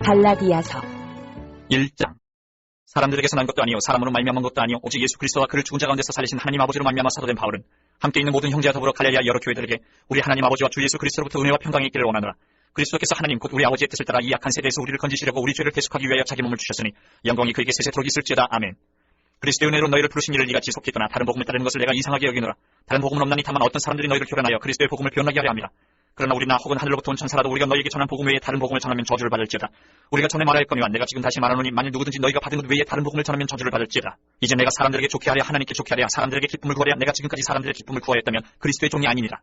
갈라디아서 1장. 사람들에게서 난 것도 아니요 사람으로 말미암은 것도 아니요 오직 예수 그리스도와 그를 죽은 자 가운데서 살리신 하나님 아버지로 말미암아 사도된 바울은 함께 있는 모든 형제와 더불어 갈릴리아 여러 교회들에게 우리 하나님 아버지와 주 예수 그리스도로부터 은혜와 평강이 있기를 원하노라. 그리스도께서 하나님 곧 우리 아버지의 뜻을 따라 이 약한 세대에서 우리를 건지시려고 우리 죄를 대속하기 위하여 자기 몸을 주셨으니 영광이 그에게 세세토록 있을지어다. 아멘. 그리스도의 은혜로 너희를 부르신 이를 네가 지속했거나 다른 복음을 따르는 것을 내가 이상하게 여기노라. 다른 복음은 없나니 다만 어떤 사람들이 너희를 교란하여 그리스도의 복음을 변하게 하려 합니다. 그러나 우리나 혹은 하늘로부터 온 천사라도 우리가 너희에게 전한 복음 외에 다른 복음을 전하면 저주를 받을지어다. 우리가 전에 말하였거니와 내가 지금 다시 말하노니 만일 누구든지 너희가 받은 것 외에 다른 복음을 전하면 저주를 받을지어다. 이제 내가 사람들에게 좋게 하랴 하나님께 좋게 하랴 사람들에게 기쁨을 구하랴 내가 지금까지 사람들의 기쁨을 구하였다면 그리스도의 종이 아니니라.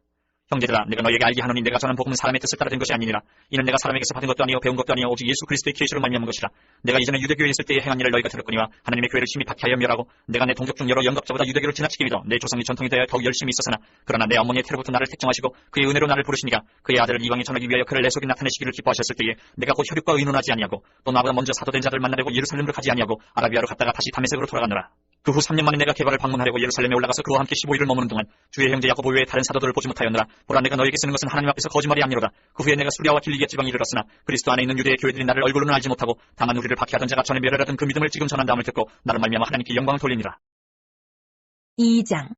형제들아 내가 너희에게 알게 하노니 내가 전한 복음은 사람의 뜻을 따라 된 것이 아니니라. 이는 내가 사람에게서 받은 것도 아니요 배운 것도 아니요 오직 예수 그리스도의 계시로 말미암은 것이라. 내가 이전에 유대교회에 있을 때에 행한 일을 너희가 들었거니와 하나님의 교회를 심히 박해하여 멸하고 내가 내 동족 중 여러 영겁자보다 유대교를 지나치게 믿어 내 조상의 전통에 대하여 더욱 열심히 있었으나 그러나 내 어머니의 태로부터 나를 택정하시고 그의 은혜로 나를 부르시니가 그의 아들을 이방에 전하기 위하여 그를 내 속에 나타내시기를 기뻐하셨을 때에 내가 곧 혈육과 의논하지 아니하고 또 나보다 먼저 사도된 자들 만나려고 예루살렘으로 가지 아니하고 아라비아로 갔다가 다시 다메섹으로 돌아가느라. 그 후 3년 만에 내가 개발을 방문하려고 예루살렘에 올라가서 그와 함께 15일을 머무는 동안 주의 형제 야고보 외에 다른 사도들을 보지 못하였느라. 보라 내가 너에게 쓰는 것은 하나님 앞에서 거짓말이 아니로다. 그 후에 내가 수리아와 길리기아 지방에 이르렀으나 그리스도 안에 있는 유대의 교회들이 나를 얼굴로는 알지 못하고 다만 우리를 박해하던 자가 전에 멸하던 그 믿음을 지금 전한다함을 듣고 나를 말미암아 하나님께 영광을 돌리니라. 2장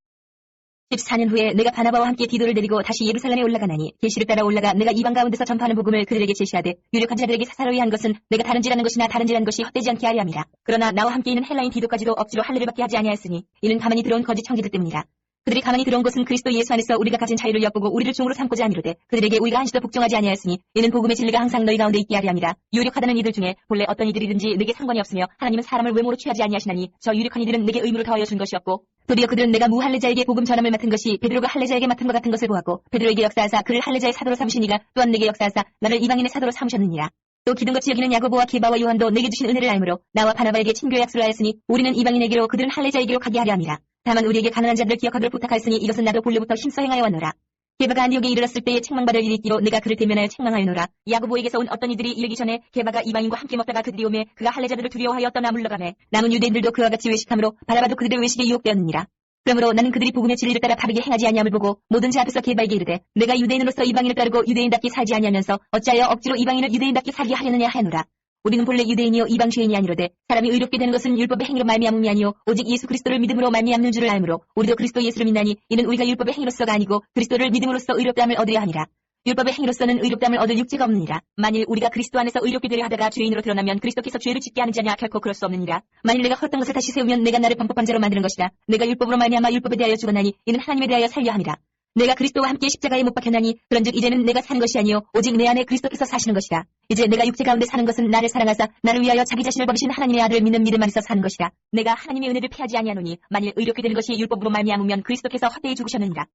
14년 후에 내가 바나바와 함께 디도를 데리고 다시 예루살렘에 올라가나니 계시를 따라 올라가 내가 이방 가운데서 전파하는 복음을 그들에게 제시하되 유력한 자들에게 사사로이 한 것은 내가 다른지라는 것이나 다른지라는 것이 헛되지 않게 하려 함이라. 그러나 나와 함께 있는 헬라인 디도까지도 억지로 할례를 받게 하지 아니하였으니 이는 가만히 들어온 거짓 청지들 때문이라. 그들이 가만히 들어온 것은 그리스도 예수 안에서 우리가 가진 자유를 엿보고 우리를 종으로 삼고자 하미로되 그들에게 우리가 한시도 복종하지 아니하였으니 이는 복음의 진리가 항상 너희 가운데 있게 하려 함이라. 유력하다는 이들 중에 본래 어떤 이들이든지 내게 상관이 없으며 하나님은 사람을 외모로 취하지 아니하시나니 저 유력한 이들은 내게 의무를 더하여 준 것이었고 도리어 그들은 내가 무할례자에게 복음 전함을 맡은 것이 베드로가 할례자에게 맡은 것 같은 것을 보았고 베드로에게 역사하사 그를 할례자의 사도로 삼으시니가 또한 내게 역사하사 나를 이방인의 사도로 삼으셨느니라. 또 기둥같이 여기는 야고보와 게바와 요한도 내게 주신 은혜를 알므로 나와 바나바에게 친교 약속을 하였으니 우리는 이방인에게로 그들은 할례자에게로 가게 하려 함이라. 다만 우리에게 가난한 자들을 기억하기를 부탁하였으니 이것은 나도 본래부터 힘써 행하여 왔노라. 게바가 안디옥에 이르렀을 때에 책망받을 일이 있기로 내가 그를 대면하여 책망하였노라. 야고보에게서 온 어떤 이들이 이르기 전에 게바가 이방인과 함께 먹다가 그들이 오매 그가 할례자들을 두려워하여 떠나 물러가매 남은 유대인들도 그와 같이 외식함으로 바나바도 그들의 외식에 유혹되었느니라. 그러므로 나는 그들이 복음의 진리를 따라 바르게 행하지 아니함을 보고 모든 자 앞에서 게바에게 이르되 내가 유대인으로서 이방인을 따르고 유대인답게 살지 아니하면서 어찌하여 억지로 이방인을 유대인답게 살게 하려느냐 하노라. 우리는 본래 유대인이요 이방 죄인이 아니로되 사람이 의롭게 되는 것은 율법의 행위로 말미암음이 아니요 오직 예수 그리스도를 믿음으로 말미암는 줄을 알므로 우리도 그리스도 예수를 믿나니 이는 우리가 율법의 행위로서가 아니고 그리스도를 믿음으로써 의롭다함을 얻으려 함이라. 율법의 행위로서는 의롭다함을 얻을 육체가 없느니라. 만일 우리가 그리스도 안에서 의롭게 되려 하다가 죄인으로 드러나면 그리스도께서 죄를 짓게 하는 자냐 결코 그럴 수 없느니라. 만일 내가 헛된 것을 다시 세우면 내가 나를 범법한 자로 만드는 것이라. 내가 율법으로 말미암아 율법에 대하여 죽었나니 이는 하나님에 대하여 살려 함이라. 내가 그리스도와 함께 십자가에 못 박혔나니 그런즉 이제는 내가 사는 것이 아니요 오직 내 안에 그리스도께서 사시는 것이라. 이제 내가 육체 가운데 사는 것은 나를 사랑하사 나를 위하여 자기 자신을 버리신 하나님의 아들을 믿는 믿음 안에서 사는 것이라. 내가 하나님의 은혜를 피하지 아니하노니 만일 의롭게 되는 것이 율법으로 말미암으면 그리스도께서 헛되이 죽으셨느니라.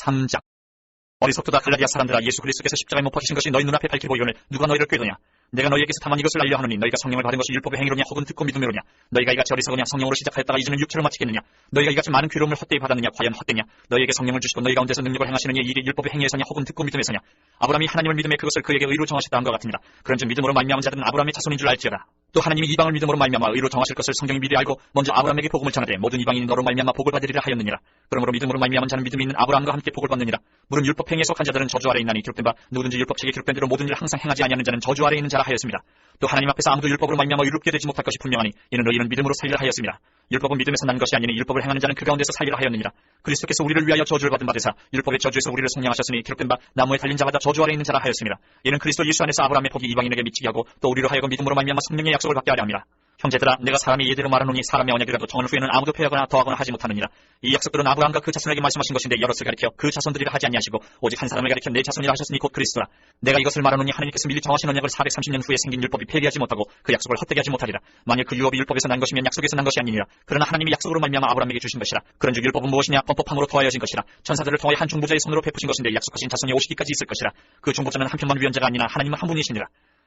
3장. 어리석도다 갈라디아 사람들아 예수 그리스도께서 십자가에 못 박히신 것이 너희 눈앞에 밝히 보이오늘 누가 너희를 꾀도냐. 내가 너희에게서 다만 이것을 알려 하노니 너희가 성령을 받은 것이 율법의 행위로냐 혹은 듣고 믿음으로냐. 너희가 이같이 어리석으냐 성령으로 시작하였다가 이제는 육체로 마치겠느냐. 너희가 이같이 많은 괴로움을 헛되이 받았느냐 과연 헛되냐. 너희에게 성령을 주시고 너희 가운데서 능력을 행하시는 이 일이 율법의 행위에서냐 혹은 듣고 믿음에서냐. 아브라함이 하나님을 믿음에 그것을 그에게 의로 정하셨다 한 것 같으니라. 그런즉 믿음으로 말미암은 자들은 아브라함의 자손인 줄 알지어다. 또 하나님이 이방을 믿음으로 말미암아 의로 정하실 것을 성경이 미리 알고 먼저 아브라함에게 복음을 전하되 모든 이방인이 너로 말미암아 복을 받으리라 하였느니라. 그러므로 믿음으로 말미암은 자는 믿음이 있는 아브라함과 함께 복을 받느니라. 물은 율법 행위에 속한 자들은 저주 아래 있나니 기록된 바 누구든지 율법책에 기록된 대로 모든 일을 항상 행하지 아니하는 자는 저주 아래 있는 자라 하였습니다. 또 하나님 앞에서 아무도 율법으로 말미암아 의롭게 되지 못할 것이 분명하니 이는 너희는 믿음으로 살리라 하였습니다. 율법은 믿음에서 난 것이 아니니 율법을 행하는 자는 그 가운데서 살리라 하였느니라. 그리스도께서 우리를 위하여 저주를 받은 바되사 율법의 저주에서 우리를 속량하셨으니 기록된 바 나무에 달린 자마다 저주 아래 있는 자라 하였습니다. 이는 그리스도 예수 안에서 아브라함의 복이 이방인에게 미치게 하고 또 우리로 하여금 믿음으로 말미암아 성령의 약속을 받게 하려 함이라. 형제들아 내가 사람이 예대로 말하노니 사람의 언약이라도 정한 후에는 아무도 폐하거나 더하거나 하지 못하느니라. 이 약속들은 아브라함과 그 자손에게 말씀하신 것인데 여럿을 가리켜 그 자손들이라 하지 아니하시고 오직 한 사람을 가리켜 내 자손이라 하셨으니 곧 그리스도라. 내가 이것을 말하노니 하나님께서 미리 정하신 언약을 430년 후에 생긴 율법이 폐기하지 못하고 그 약속을 헛되게 하지 못하리라. 만일 그 율법이 율법에서 난 것이면 약속에서 난 것이 아니니라. 그러나 하나님이 약속으로 말미암아 아브라함에게 주신 것이라. 그런즉 율법은 무엇이냐 범법함으로 더하여진 것이라. 천사들을 통하여 한 중보자의 손으로 베푸신 것인데 약속하신 자손이 오시기까지 있을 것이라. 그 중보자는 한편만 위원자가 아니나 하나님은 한 분이시니라.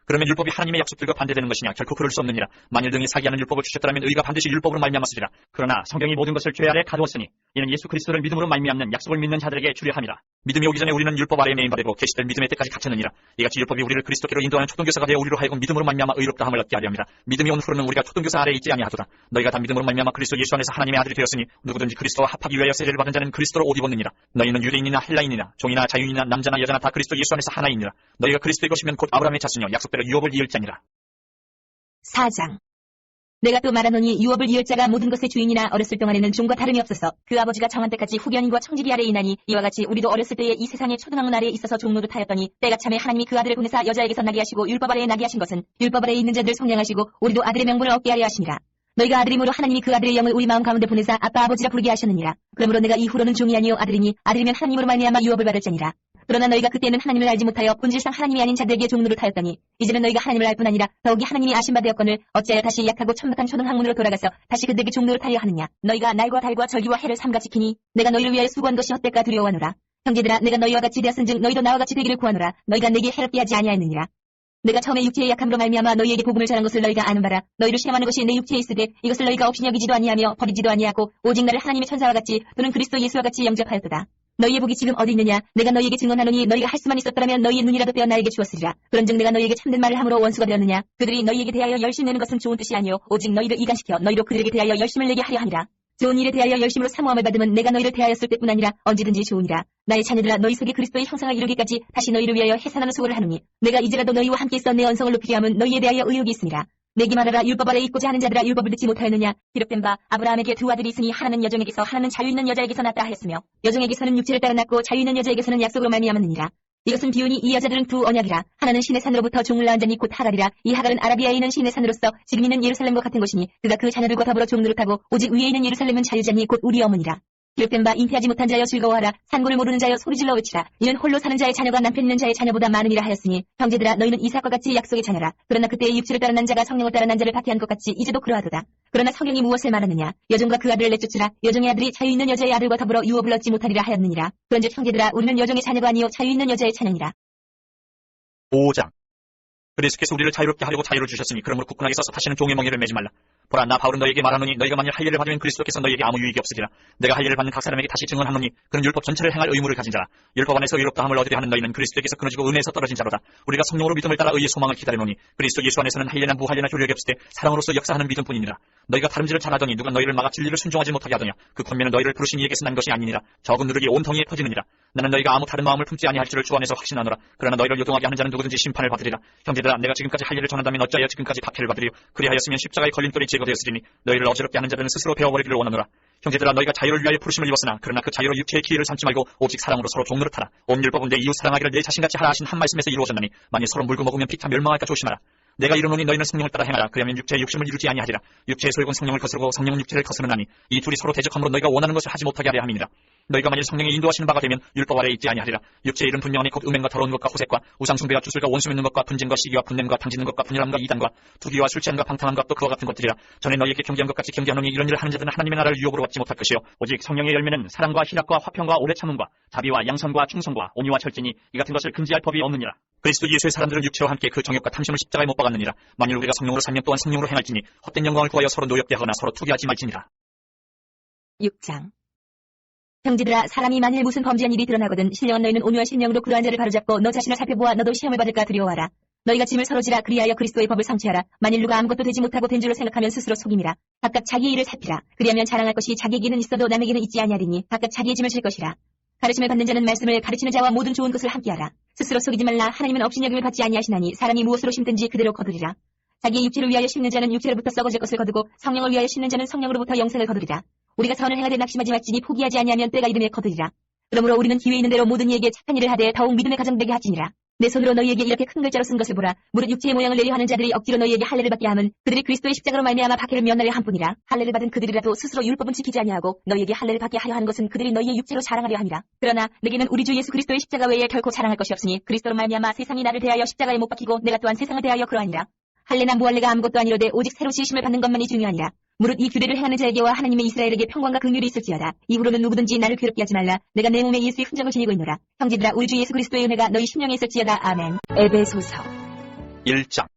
그러면 율법이 하나님의 약속들과 반대되는 것이냐? 결코 그럴 수 없느니라. 만일 등이 사기하는 율법을 주셨더라면 의가 반드시 율법으로 말미암았으리라. 그러나 성경이 모든 것을 죄 아래 가두었으니 이는 예수 그리스도를 믿음으로 말미암는 약속을 믿는 자들에게 주려 함이라. 믿음이 오기 전에 우리는 율법 아래에 매인바되고 계시될 믿음의 때까지 갇혔느니라. 이같이 율법이 우리를 그리스도께로 인도하는 초등교사가 되어 우리로 하여금 믿음으로 말미암아 의롭다함을 얻게 하려 합니다. 믿음이 온 후로는 우리가 초등교사 아래에 있지 아니하도다. 너희가 다 믿음으로 말미암아 그리스도 예수 안에서 하나님의 아들이 되었으니 누구든지 그리스도와 합하기 위하여 세례를 받은 자는 그리스도로 옷 입었느니라. 너희는 유대인이나 헬라인이나 종이나 자유인이나 남자나 여자나 다 그리스도 예수 안에서 하나이니라. 너희가 그리스도의 것이면 곧 아브라함의 자손이요 약속 약속대로 유업을 이을 자니라. 4장. 내가 또 말하노니 유업을 이을 자가 모든 것의 주인이나 어렸을 동안에는 종과 다름이 없어서 그 아버지가 정한 때까지 후견인과 청지기 아래에 있나니 이와 같이 우리도 어렸을 때에 이 세상의 초등학문 아래에 있어서 종노릇하였더니 때가 참에 하나님이 그 아들을 보내사 여자에게서 나게 하시고 율법 아래에 나게 하신 것은 율법 아래에 있는 자들을 성량하시고 우리도 아들의 명분을 얻게 하려 하심이라. 너희가 아들이므로 하나님이 그 아들의 영을 우리 마음 가운데 보내사 아빠 아버지라 부르게 하셨느니라. 그러므로 내가 이후로는 종이 아니요 아들이니 아들이면 하나님으로 말미암아 유업을 받을 자니라. 그러나 너희가 그때는 하나님을 알지 못하여 본질상 하나님이 아닌 자들에게 종노릇하였더니 이제는 너희가 하나님을 알 뿐 아니라 더욱이 하나님이 아신 바 되었거늘 어찌하여 다시 약하고 천박한 초등학문으로 돌아가서 다시 그들에게 종노릇하려 하느냐. 너희가 날과 달과 절기와 해를 삼가 지키니 내가 너희를 위하여 수고한 것이 헛될까 두려워하노라. 형제들아 내가 너희와 같이 되었은즉 너희도 나와 같이 되기를 구하노라. 너희가 내게 해롭게 하지 아니하였느니라. 내가 처음에 육체의 약함으로 말미암아 너희에게 복음을 전한 것을 너희가 아는 바라. 너희를 시험하는 것이 내 육체에 있으되 이것을 너희가 없이 여기지도 아니하며 버리지도 아니하고 오직 나를 하나님의 천사와 같이 또는 그리스도 예수와 같이 영접하였도다. 너희의 복이 지금 어디 있느냐. 내가 너희에게 증언하노니 너희가 할 수만 있었더라면 너희의 눈이라도 빼어 나에게 주었으리라. 그런즉 내가 너희에게 참된 말을 함으로 원수가 되었느냐. 그들이 너희에게 대하여 열심 내는 것은 좋은 뜻이 아니요 오직 너희를 이간시켜 너희로 그들에게 대하여 열심을 내게 하려 하니라. 좋은 일에 대하여 열심으로 사모함을 받으면 내가 너희를 대하였을 때뿐 아니라 언제든지 좋으니라. 나의 자녀들아 너희 속에 그리스도의 형상을 이루기까지 다시 너희를 위하여 해산하는 수고를 하노니 내가 이제라도 너희와 함께 있어 내 언성을 높이려 함은 너희에 대하여 의욕이 있으니라. 내게 말하라. 율법 아래 있고자 하는 자들아 율법을 듣지 못하였느냐. 기록된 바 아브라함에게 두 아들이 있으니 하나는 여종에게서 하나는 자유 있는 여자에게서 났다 하였으며 여종에게서는 육체를 따라 났고 자유 있는 여자에게서는 약속으로 말미암았느니라. 이것은 비유니 이 여자들은 두 언약이라. 하나는 신의 산으로부터 종을 낳은 자니 곧 하갈이라. 이 하갈은 아라비아에 있는 신의 산으로서 지금 있는 예루살렘과 같은 것이니 그가 그 자녀들과 더불어 종노릇하고 오직 위에 있는 예루살렘은 자유자니 곧 우리 어머니라. 기록된 바 잉태하지 못한 자여 즐거워하라. 산고를 모르는 자여 소리질러 외치라. 이는 홀로 사는 자의 자녀가 남편 있는 자의 자녀보다 많으니라 하였으니 형제들아 너희는 이삭과 같이 약속의 자녀라. 그러나 그때의 육체를 따라 난 자가 성령을 따라 난 자를 박해한 것 같이 이제도 그러하도다. 그러나 성경이 무엇을 말하느냐. 여종과 그 아들을 내쫓으라. 여종의 아들이 자유 있는 여자의 아들과 더불어 유업을 얻지 못하리라 하였느니라. 그런즉 형제들아 우리는 여종의 자녀가 아니요 자유 있는 여자의 자녀니라. 5장. 그리스도께서 우리를 자유롭게 하려고 자유를 주셨으니 그러므로 굳건하게 서서 다시는 종의 멍에를 매지 말라. 보라 나 바울은 너희에게 말하노니 너희가 만일 할례를 받으면 그리스도께서 너희에게 아무 유익이 없으리라. 내가 할례를 받는 각 사람에게 다시 증언하노니 그는 율법 전체를 행할 의무를 가진 자라. 율법 안에서 의롭다함을 얻으려 하는 너희는 그리스도에게서 끊어지고 은혜에서 떨어진 자로다. 우리가 성령으로 믿음을 따라 의의 소망을 기다리노니 그리스도 예수 안에서는 할례나 무할례나 효력이 없을 때 사랑으로서 역사하는 믿음뿐이니라. 너희가 다름질을 잘하더니 누가 너희를 막아 진리를 순종하지 못하게 하더냐. 그 권면은 너희를 부르신 이에게서 난 것이 아니니라. 적은 누룩이 온 덩이에 퍼지느니라. 나는 너희가 아무 다른 마음을 품지 아니할 줄을 주 안에서 확신하노라. 그러나 너희를 요동하게 하는 자는 누구든지 심판을 받으리라. 형제들아 내가 지금까지 할례를 전한다면 어찌하여 지금까지 박해를 받으리요. 그리하였으면 십자가의 걸림돌이 제거되었으리니 너희를 어지럽게 하는 자들은 스스로 베어버리기를 원하노라. 형제들아 너희가 자유를 위하여 부르심을 입었으나 그러나 그 자유로 육체의 기회를 삼지 말고 오직 사랑으로 서로 종노릇하라. 온 율법은 내 이웃 사랑하기를 내 자신같이 하라 하신 한 말씀에서 이루어졌나니 만일 서로 물고 먹으면 피타 멸망할까 조심하라. 내가 이르노니 너희는 성령을 따라 행하라. 그러면 육체의 욕심을 이루지 아니하리라. 육체의 소욕은 성령을 거스르고 성령은 육체를 거스르나니 이 둘이 서로 대적함으로 너희가 원하는 것을 하지 못하게 하려 함이니라. 너희가 만일 성령이 인도하시는 바가 되면 율법 아래에 있지 아니하리라. 육체의 일은 분명하니 곧 음행과 더러운 것과 호색과 우상숭배와 주술과 원수 맺는 것과 분쟁과 시기와 분냄과 당짓는 것과 분열함과 이단과 투기와 술 취함과 방탕함과 또 그와 같은 것들이라. 전에 너희에게 경계한 것 같이 경계하노니 이런 일을 하는 자들은 하나님의 나라를 유혹으로 받지 못할 것이요 오직 성령의 열매는 사랑과 희락과 화평과 오래 참음과 자비와 양선과 충성과 온유와 절제니 이 같은 것을 금지할 법이 없느니라. 그리스도 예수의 사람들은 육체와 함께 그 정욕과 탐심을 십자가에 못 박았느니라. 만일 우리가 성령으로 살면 또한 성령으로 행할지니 헛된 영광을 구하여 서로 노엽게 하거나 서로 투기하지 말지니라. 6장. 형제들아 사람이 만일 무슨 범죄한 일이 드러나거든 신령한 너희는 온유한 심령으로 그러한 자를 바로잡고 너 자신을 살펴보아 너도 시험을 받을까 두려워하라. 너희가 짐을 서로 지라. 그리하여 그리스도의 법을 성취하라. 만일 누가 아무것도 되지 못하고 된 줄로 생각하면 스스로 속임이라. 각각 자기의 일을 살피라. 그리하면 자랑할 것이 자기에게는 있어도 남에게는 있지 아니하리니 각각 자기의 짐을 질 것이라. 가르침을 받는 자는 말씀을 가르치는 자와 모든 좋은 것을 함께하라. 스스로 속이지 말라. 하나님은 업신여김을 받지 아니하시나니 사람이 무엇으로 심든지 그대로 거두리라. 자기의 육체를 위하여 심는 자는 육체로부터 썩어질 것을 거두고 성령을 위하여 심는 자는 성령으로부터 영생을 거두리라. 우리가 선을 행하되 낙심하지 말지니 포기하지 아니하면 때가 이름에 거두리라. 그러므로 우리는 기회 있는 대로 모든 이에게 착한 일을 하되 더욱 믿음의 가정되게 하지니라. 내 손으로 너희에게 이렇게 큰 글자로 쓴 것을 보라. 무릇 육체의 모양을 내려 하는 자들이 억지로 너희에게 할례를 받게 함은 그들이 그리스도의 십자가로 말미암아 박해를 면하려 함뿐이라. 할례를 받은 그들이라도 스스로 율법은 지키지 아니하고 너희에게 할례를 받게 하려 하는 것은 그들이 너희의 육체로 자랑하려 함이라. 그러나 내게는 우리 주 예수 그리스도의 십자가 외에 결코 자랑할 것이 없으니 그리스도로 말미암아 세상이 나를 대하여 십자가에 못 박히고 내가 또한 세상을 대하여 그러하니라. 할례나 무할례가 아무것도 아니로되 오직 새로 지으심을 받는 것만이 중요하니라. 무릇 이 규례를 행하는 자에게와 하나님의 이스라엘에게 평강과 긍휼이 있을지어다. 이후로는 누구든지 나를 괴롭게 하지 말라. 내가 내 몸에 예수의 흔적을 지니고 있노라. 형제들아 우리 주 예수 그리스도의 은혜가 너희 심령에 있을지어다. 아멘. 에베소서 1장.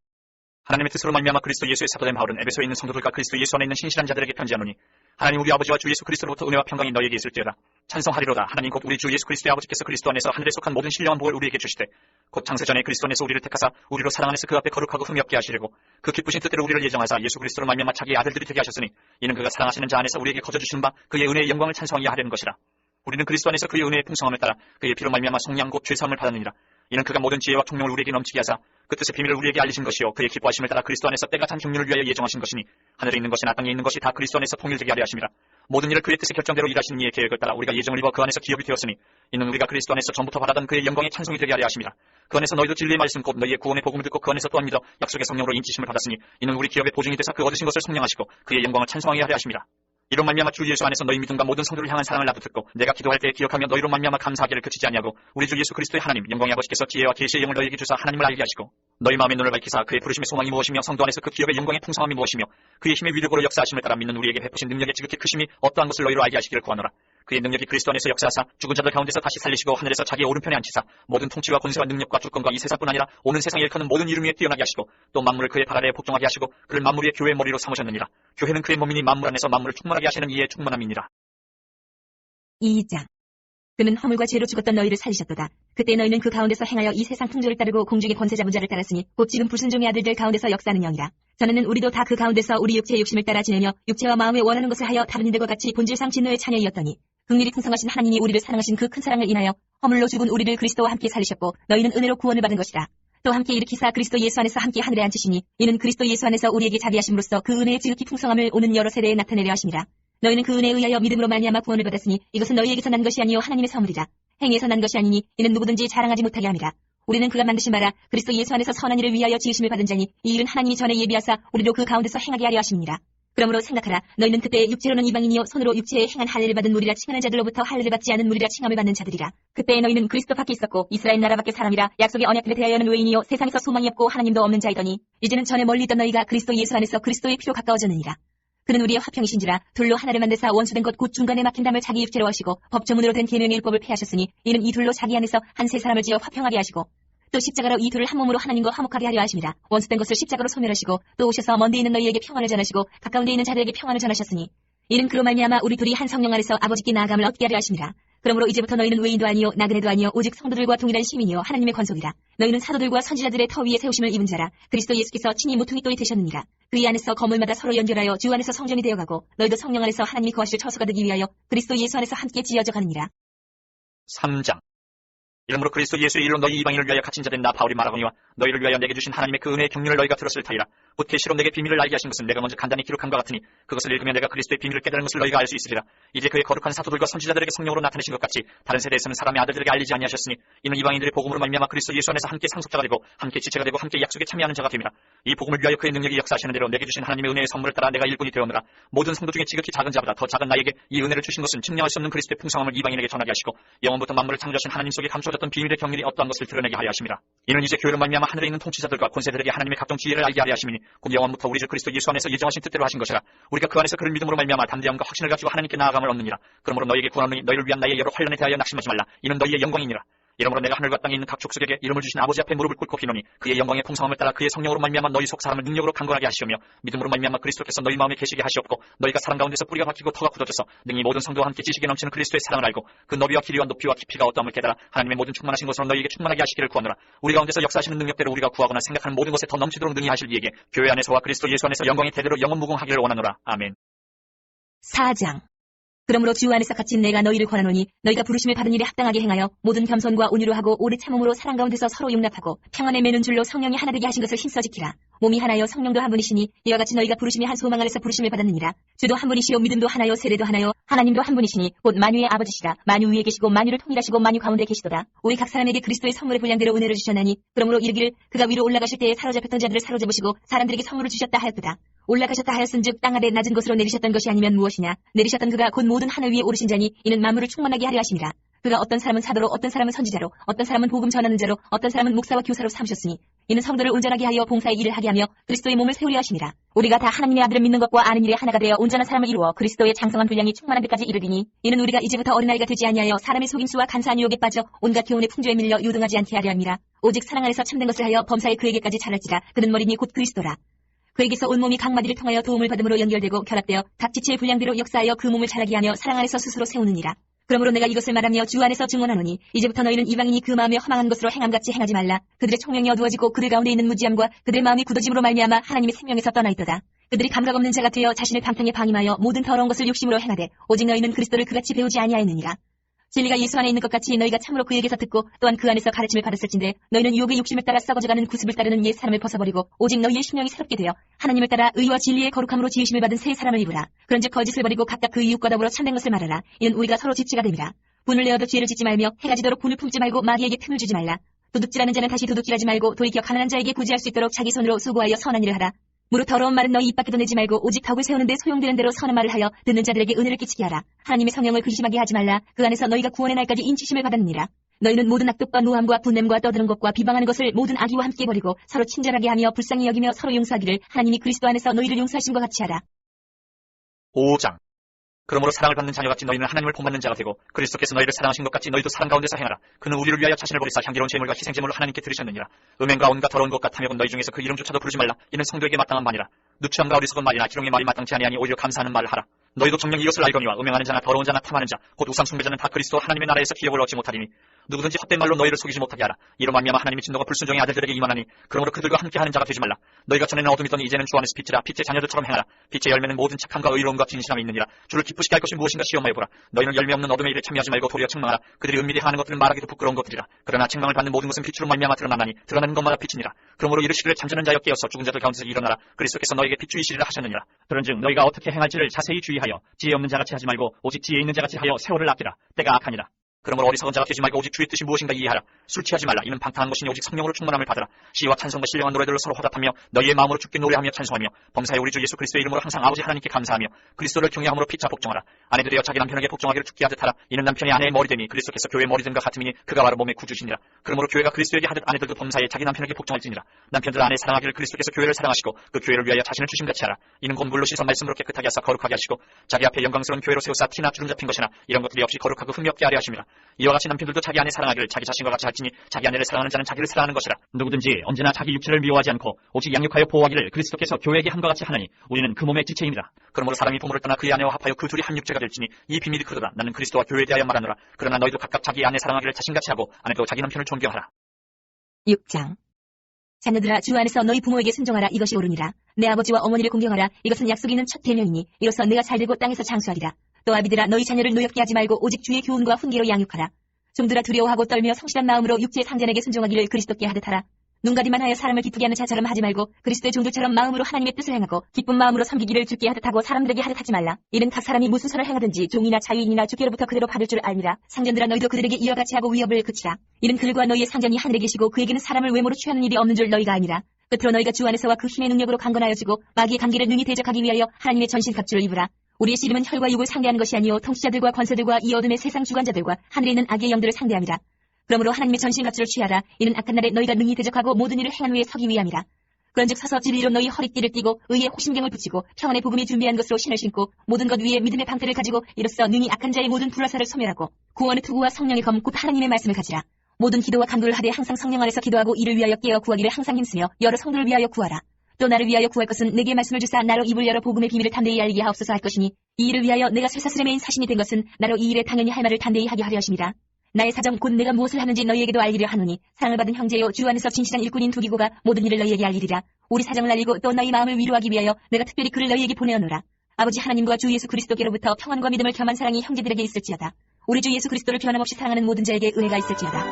하나님의 뜻으로 말미암아 그리스도 예수의 사도된 바울은 에베소에 있는 성도들과 그리스도 예수 안에 있는 신실한 자들에게 편지하노니 하나님 우리 아버지와 주 예수 그리스도로부터 은혜와 평강이 너희에게 있을지어다. 찬송하리로다. 하나님 곧 우리 주 예수 그리스도의 아버지께서 그리스도 안에서 하늘에 속한 모든 신령한 복을 우리에게 주시되 곧 창세전에 그리스도 안에서 우리를 택하사 우리로 사랑 안에서 그 앞에 거룩하고 흠없게 하시려고 그 기쁘신 뜻대로 우리를 예정하사 예수 그리스도로 말미암아 자기의 아들들이 되게 하셨으니 이는 그가 사랑하시는 자 안에서 우리에게 거저주시는 바 그의 은혜의 영광을 찬송하게 하려는 것이라. 우리는 그리스도 안에서 그의 은혜의 풍성함을 따라 그의 피로 말미암아 속량 곧 죄사함을 받았느니라. 이는 그가 모든 지혜와 총명을 우리에게 넘치게 하사 그 뜻의 비밀을 우리에게 알리신 것이요 그의 기뻐하심을 따라 그리스도 안에서 때가 찬 경륜을 위하여 예정하신 것이니 하늘에 있는 것이나 땅에 있는 것이 다 그리스도 안에서 통일되게 하려 하심이라. 모든 일을 그의 뜻의 결정대로 일하시는 이의 계획을 따라 우리가 예정을 입어 그 안에서 기업이 되었으니 이는 우리가 그리스도 안에서 전부터 바라던 그의 영광의 찬송이 되게 하려 하심이라. 그 안에서 너희도 진리의 말씀 곧 너희의 구원의 복음을 듣고 그 안에서 또한 믿어 약속의 성령으로 인치심을 받았으니 이는 우리 기업의 보증이 되사 그 얻으신 것을 성령하시고 그의 영광을 찬송하게 하려 하심이라. 이로 말미암아 주 예수 안에서 너희 믿음과 모든 성도를 향한 사랑을 나도 듣고 내가 기도할 때 기억하며 너희로 말미암아 감사하기를 그치지 아니하고 우리 주 예수 그리스도의 하나님 영광의 아버지께서 지혜와 계시의 영을 너희에게 주사 하나님을 알게 하시고 너희 마음의 눈을 밝히사 그의 부르심의 소망이 무엇이며 성도 안에서 그 기업의 영광의 풍성함이 무엇이며 그의 힘의 위력으로 역사하심을 따라 믿는 우리에게 베푸신 능력의 지극히 크심이 어떠한 것을 너희로 알게 하시기를 구하노라. 그의 능력이 그리스도 안에서 역사하사 죽은 자들 가운데서 다시 살리시고 하늘에서 자기의 오른편에 앉히사 모든 통치와 권세와 능력과 주권과 이 세상뿐 아니라 오는 세상에 일컫는 모든 이름 위에 뛰어나게 하시고 또 만물을 그의 발 아래에 복종하게 하시고 그를 만물 위의 교회의 머리로 삼으셨느니라. 교회는 그의 몸이니 만물 안에서 만물을 충만하게 하시는 이의 충만함이니라. 2장. 그는 허물과 죄로 죽었던 너희를 살리셨도다. 그때 너희는 그 가운데서 행하여 이 세상 풍조를 따르고 공중의 권세 잡은 자를 따랐으니 곧 지금 불순종의 아들들 가운데서 역사하는 영이라. 전에는 우리도 다 그 가운데서 우리 육체의 욕심을 따라 지내며 육체와 마음에 원하는 것을 하여 다른 이들과 같이 본질상 진노의 자녀이었더니 긍휼이 풍성하신 하나님이 우리를 사랑하신 그 큰 사랑을 인하여 허물로 죽은 우리를 그리스도와 함께 살리셨고 너희는 은혜로 구원을 받은 것이라. 또 함께 일으키사 그리스도 예수 안에서 함께 하늘에 앉히시니 이는 그리스도 예수 안에서 우리에게 자비하심으로써 그 은혜의 지극히 풍성함을 오는 여러 세대에 나타내려 하심이라. 너희는 그 은혜에 의하여 믿음으로 말미암아 구원을 받았으니 이것은 너희에게서 난 것이 아니요 하나님의 선물이라. 행위에서 난 것이 아니니 이는 누구든지 자랑하지 못하게 함이라. 우리는 그가 만드신 바라 그리스도 예수 안에서 선한 일을 위하여 지으심을 받은 자니 이 일은 하나님이 전에 예비하사 우리로 그 가운데서 행하게 하려 하심이니라. 그러므로 생각하라. 너희는 그때 육체로는 이방인이요 손으로 육체에 행한 할례를 받은 무리라 칭하는 자들로부터 할례를 받지 않은 무리라 칭함을 받는 자들이라. 그때 너희는 그리스도 밖에 있었고 이스라엘 나라 밖의 사람이라 약속의 언약들에 대하여는 외인이요 세상에서 소망이 없고 하나님도 없는 자이더니 이제는 전에 멀리 있던 너희가 그리스도 예수 안에서 그리스도의 피로 가까워졌느니라. 그는 우리의 화평이신지라 둘로 하나를 만드사 원수된 것 곧 중간에 막힌 담을 자기 육체로 하시고 법조문으로 된 계명의 율법을 폐하셨으니 이는 이 둘로 자기 안에서 한 세 사람을 지어 화평하게 하시고 또 십자가로 이 둘을 한 몸으로 하나님과 화목하게 하려 하심이라. 원수된 것을 십자가로 소멸하시고 또 오셔서 먼데 있는 너희에게 평안을 전하시고 가까운데 있는 자들에게 평안을 전하셨으니 이는 그로 말미암아 우리 둘이 한 성령 안에서 아버지께 나아감을 얻게 하려 하심이라. 그러므로 이제부터 너희는 외인도 아니요 나그네도 아니요 오직 성도들과 동일한 시민이요 하나님의 권속이라. 너희는 사도들과 선지자들의 터 위에 세우심을 입은 자라. 그리스도 예수께서 친히 모퉁이 돌이 되셨느니라. 그의 안에서 건물마다 서로 연결하여 주 안에서 성전이 되어가고 너희도 성령 안에서 하나님이 거하실 처소가 되기 위하여 그리스도 예수 안에서 함께 지어져 가느니라. 3장. 이러므로 그리스도 예수의 일로 너희 이방인을 위하여 갇힌 자된 나 바울이 말하거니와 너희를 위하여 내게 주신 하나님의 그 은혜의 경륜을 너희가 들었을 터이라. 곧 계시로 내게 비밀을 알게 하신 것은 내가 먼저 간단히 기록한 것 같으니 그것을 읽으면 내가 그리스도의 비밀을 깨달은 것을 너희가 알 수 있으리라. 이제 그의 거룩한 사도들과 선지자들에게 성령으로 나타내신 것 같이 다른 세대에서는 사람의 아들들에게 알리지 아니하셨으니 이는 이방인들의 복음으로 말미암아 그리스도 예수 안에서 함께 상속자가 되고 함께 지체가 되고 함께 약속에 참여하는 자가 됨이라. 이 복음을 위하여 그의 능력이 역사하시는 대로 내게 주신 하나님의 은혜의 선물을 따라 내가 일꾼이 되었노라. 모든 성도 중에 지극히 작은 자보다 더 작은 나에게 이 은혜를 주신 것은 측량할 수 없는 그리스도의 풍성함을 이방인에게 전하게 하시고 영원부터 만물을 창조하신 하나님 속에 감춰졌던 비밀의 경륜이 어떠한 것을 드러내게 하려 하심이라. 이는 이제 교회로 말미암아 하늘에 있는 통치자들과 권세들에게 하나님의 각종 지혜를 알게 하려 하심이니 곧 영원부터 우리 주 그리스도 예수 안에서 예정하신 뜻대로 하신 것이라. 우리가 그 안에서 그를 믿음으로 말미암아 담대함과 확신을 가지고 하나님께 나아감을 얻느니라. 그러므로 너희에게 구하노니 너희를 위한 나의 여러 환난에 대하여 낙심하지 말라. 이는 너희의 영광이니라. 이러므로 내가 하늘과 땅에 있는 각 족속에게 이름을 주신 아버지 앞에 무릎을 꿇고 비노니 그의 영광의 풍성함을 따라 그의 성령으로 말미암아 너희 속 사람을 능력으로 강건하게 하시오며 믿음으로 말미암아 그리스도께서 너희 마음에 계시게 하시옵고 너희가 사람 가운데서 뿌리가 박히고 터가 굳어져서 능히 모든 성도와 함께 지식에 넘치는 그리스도의 사랑을 알고 그 너비와 길이와 높이와 깊이가 어떠함을 깨달아 하나님의 모든 충만하신 것으로 너희에게 충만하게 하시기를 구하노라. 우리 가운데서 역사하시는 능력대로 우리가 구하거나 생각하는 모든 것에 더 넘치도록 능히 하실 이에게 교회 안에서와 그리스도 예수 안에서 영광의 대대로 영원무궁하기를 원하노라. 아멘. 4장. 그러므로 주 안에서 갇힌 내가 너희를 권하노니 너희가 부르심을 받은 일에 합당하게 행하여 모든 겸손과 온유로 하고 오래 참음으로 사랑 가운데서 서로 용납하고 평안에 매는 줄로 성령이 하나 되게 하신 것을 힘써 지키라. 몸이 하나요 성령도 한 분이시니 이와 같이 너희가 부르심이 한 소망 안에서 부르심을 받았느니라. 주도 한 분이시요 믿음도 하나요 세례도 하나요 하나님도 한 분이시니 곧 만유의 아버지시라. 만유 위에 계시고 만유를 통일하시고 만유 가운데 계시도다. 우리 각 사람에게 그리스도의 선물의 분량대로 은혜를 주셨나니 그러므로 이르기를 그가 위로 올라가실 때에 사로잡혔던 자들을 사로잡으시고 사람들에게 선물을 주셨다 하였도다. 올라가셨다 하였은즉 땅 아래 낮은 곳으로 내리셨던 것이 아니면 무엇이냐. 내리셨던 그가 곧 모든 하늘 위에 오르신 자니 이는 만물을 충만하게 하려 하심이라. 그가 어떤 사람은 사도로 어떤 사람은 선지자로 어떤 사람은 복음 전하는 자로 어떤 사람은 목사와 교사로 삼으셨으니 이는 성도를 온전하게 하여 봉사의 일을 하게 하며 그리스도의 몸을 세우려 하심이라. 우리가 다 하나님의 아들을 믿는 것과 아는 일에 하나가 되어 온전한 사람을 이루어 그리스도의 장성한 분량이 충만한 데까지 이르리니 이는 우리가 이제부터 어린아이가 되지 아니하여 사람의 속임수와 간사한 유혹에 빠져 온갖 교훈의 풍조에 밀려 유등하지 않게 하려 함이라. 오직 사랑 안에서 참된 것을 하여 범사에 그에게까지 자랄지라. 그는 머리니 곧 그리스도라. 그에게서 온 몸이 각 마디를 통하여 도움을 받음으로 연결되고 결합되어 각 지체의 분량대로 역사하여 그 몸을 자라게 하며 사랑 안에서 스스로 세우느니라. 그러므로 내가 이것을 말하며 주 안에서 증언하노니 이제부터 너희는 이방인이 그 마음에 허망한 것으로 행함같이 행하지 말라. 그들의 총명이 어두워지고 그들 가운데 있는 무지함과 그들의 마음이 굳어짐으로 말미암아 하나님의 생명에서 떠나 있도다. 그들이 감각 없는 자가 되어 자신을 방탕에 방임하여 모든 더러운 것을 욕심으로 행하되 오직 너희는 그리스도를 그같이 배우지 아니하였느니라. 진리가 예수 안에 있는 것 같이 너희가 참으로 그에게서 듣고 또한 그 안에서 가르침을 받았을진데 너희는 유혹의 욕심을 따라 썩어져가는 구습을 따르는 옛 사람을 벗어버리고 오직 너희의 심령이 새롭게 되어 하나님을 따라 의와 진리의 거룩함으로 지으심을 받은 새 사람을 입으라. 그런즉 거짓을 버리고 각각 그 이웃과 더불어 참된 것을 말하라. 이는 우리가 서로 집지가 됨이라. 분을 내어도 죄를 짓지 말며 해가 지도록 분을 품지 말고 마귀에게 틈을 주지 말라. 도둑질하는 자는 다시 도둑질하지 말고 돌이켜 가난한 자에게 구제할 수 있도록 자기 손으로 수고하여 선한 일을 하라. 무릇 더러운 말은 너희 입 밖에도 내지 말고 오직 덕을 세우는데 소용되는 대로 선한 말을 하여 듣는 자들에게 은혜를 끼치게 하라. 하나님의 성령을 근심하게 하지 말라. 그 안에서 너희가 구원의 날까지 인치심을 받았느니라. 너희는 모든 악독과 노함과 분냄과 떠드는 것과 비방하는 것을 모든 악의와 함께 버리고 서로 친절하게 하며 불쌍히 여기며 서로 용서하기를 하나님이 그리스도 안에서 너희를 용서하신 것 같이 하라. 5장. 그러므로 사랑을 받는 자녀같이 너희는 하나님을 본받는 자가 되고 그리스도께서 너희를 사랑하신 것 같이 너희도 사랑 가운데서 행하라. 그는 우리를 위하여 자신을 버리사 향기로운 제물과 희생제물로 하나님께 드리셨느니라. 음행과 온갖 더러운 것과 탐욕은 너희 중에서 그 이름조차도 부르지 말라. 이는 성도에게 마땅한 말이라. 누추함과 어리석은 말이나 기롱의 말이 마땅치 아니하니 오히려 감사하는 말을 하라. 너희도 정녕 이것을 알거니와 음행하는 자나 더러운 자나 탐하는 자 곧 우상 숭배자는 다 그리스도 하나님의 나라에서 기업을 얻지 못하리니 누구든지 헛된 말로 너희를 속이지 못하게 하라. 이로 말미암아 하나님의 진노가 불순종의 아들들에게 임하나니 그러므로 그들과 함께하는 자가 되지 말라. 너희가 전에는 어둠이더니 이제는 주 안에서 빛이라. 빛의 자녀들처럼 행하라. 빛의 열매는 모든 착함과 의로움과 진실함이 있느니라. 주를 기쁘시게 할 것이 무엇인가 시험하여보라. 너희는 열매 없는 어둠의 일에 참여하지 말고 도리어 책망하라. 그들이 은밀히 하는 것들은 말하기도 부끄러운 것들이라. 그러나 책망을 받는 모든 것은 빛으로 말미암아 드러나나니 드러나는 것마다 빛이니라. 그러므로 이르시기를 잠자는 자여 깨어서 죽은 자들 가운데서 일어나라. 그리스도께서 너희에게 비추이시리라 하셨느니라. 그런즉 너희가 어떻게 행할지를 자세히 주의하여 지혜 없는 자같이 하지 말고 오직 지혜 있는 자같이 하여 세월을 아끼라. 때가 악하니라. 그러므로 어리석은 자가 되지 말고 오직 주의 뜻이 무엇인가 이해하라. 술 취하지 말라. 이는 방탕한 것이니 오직 성령으로 충만함을 받으라. 시와 찬송과 신령한 노래들로 서로 화답하며 너희의 마음으로 주께 노래하며 찬송하며 범사에 우리 주 예수 그리스도의 이름으로 항상 아버지 하나님께 감사하며 그리스도를 경외함으로 피차 복종하라. 아내들이여 자기 남편에게 복종하기를 죽게 하듯 하라. 이는 남편이 아내의 머리됨이 그리스도께서 교회의 머리됨과 같음이니 그가 바로 몸의 구주시니라. 그러므로 교회가 그리스도에게 하듯 아내들도 범사에 자기 남편에게 복종할지니라. 남편들 아내 사랑하기를 그리스도께서 교회를 사랑하시고 그 교회를 위하여 자신을 주심같이 하라. 이는 곧 물로 씻어 말씀으로 깨끗하게 하사 거룩하게 하시고 자기 앞에 영광스러운 교회로 세우사 티나 주름 잡힌 것이나 이런 것들이 없이 거룩하고 흠이 없게 하려 하심이라. 이와 같이 남편들도 자기 아내 사랑하기를 자기 자신과 같이 할지니 자기 아내를 사랑하는 자는 자기를 사랑하는 것이라. 누구든지 언제나 자기 육체를 미워하지 않고 오직 양육하여 보호하기를 그리스도께서 교회에게 함과 같이 하나니 우리는 그 몸의 지체입니다. 그러므로 사람이 부모를 떠나 그의 아내와 합하여 그 둘이 한 육체가 될지니 이 비밀이 그러다. 나는 그리스도와 교회에 대하여 말하노라. 그러나 너희도 각각 자기 아내 사랑하기를 자신같이 하고 아내도 자기 남편을 존경하라. 6장. 자녀들아 주 안에서 너희 부모에게 순종하라. 이것이 옳으니라. 내 아버지와 어머니를 공경하라. 이것은 약속이 있는 첫 계명이니 이로써 내가 잘되고 땅에서 장수하리라. 또 아비들아 너희 자녀를 노엽게 하지 말고 오직 주의 교훈과 훈계로 양육하라. 종들아 두려워하고 떨며 성실한 마음으로 육체의 상전에게 순종하기를 그리스도께 하듯 하라. 눈가리만 하여 사람을 기쁘게 하는 자처럼 하지 말고 그리스도의 종들처럼 마음으로 하나님의 뜻을 행하고 기쁜 마음으로 섬기기를 주께 하듯 하고 사람들에게 하듯 하지 말라. 이는 각 사람이 무슨 선을 행하든지 종이나 자유인이나 주께로부터 그대로 받을 줄 알미라. 상전들아 너희도 그들에게 이와 같이 하고 위협을 그치라. 이는 그들과 너희의 상전이 하늘에 계시고 그에게는 사람을 외모로 취하는 일이 없는 줄 너희가 아니라. 끝으로 너희가 주 안에서와 그 힘의 능력으로 강건하여지고 마귀의 관계를 능히 대적하기 위하여 하나님의 전신 갑주를 입으라. 우리의 씨름은 혈과 육을 상대하는 것이 아니요 통치자들과 권세들과 이 어둠의 세상 주관자들과 하늘에 있는 악의 영들을 상대함이라. 그러므로 하나님의 전신갑주를 취하라. 이는 악한 날에 너희가 능히 대적하고 모든 일을 행한 후에 서기 위함이라. 그런즉 서서 진리로 너희 허리띠를 띠고 의의 호심경을 붙이고 평안의 복음이 준비한 것으로 신을 신고 모든 것 위에 믿음의 방패를 가지고 이로써 능히 악한 자의 모든 불화살을 소멸하고 구원의 투구와 성령의 검 곧 하나님의 말씀을 가지라. 모든 기도와 간구를 하되 항상 성령 안에서 기도하고 이를 위하여 깨어 구하기를 항상 힘쓰며 여러 성도를 위하여 구하라. 또 나를 위하여 구할 것은 내게 말씀을 주사 나로 입을 열어 복음의 비밀을 담대히 알리게 하옵소서 할 것이니 이 일을 위하여 내가 쇠사슬의 메인 사신이 된 것은 나로 이 일에 당연히 할 말을 담대히 하게 하려 하심이라. 나의 사정 곧 내가 무엇을 하는지 너희에게도 알리려 하노니 사랑을 받은 형제여 주 안에서 진실한 일꾼인 두기고가 모든 일을 너희에게 알리리라. 우리 사정을 알리고 또 너희 마음을 위로하기 위하여 내가 특별히 그를 너희에게 보내어노라. 아버지 하나님과 주 예수 그리스도께로부터 평안과 믿음을 겸한 사랑이 형제들에게 있을지어다. 우리 주 예수 그리스도를 변함없이 사랑하는 모든 자에게 은혜가 있을지어다.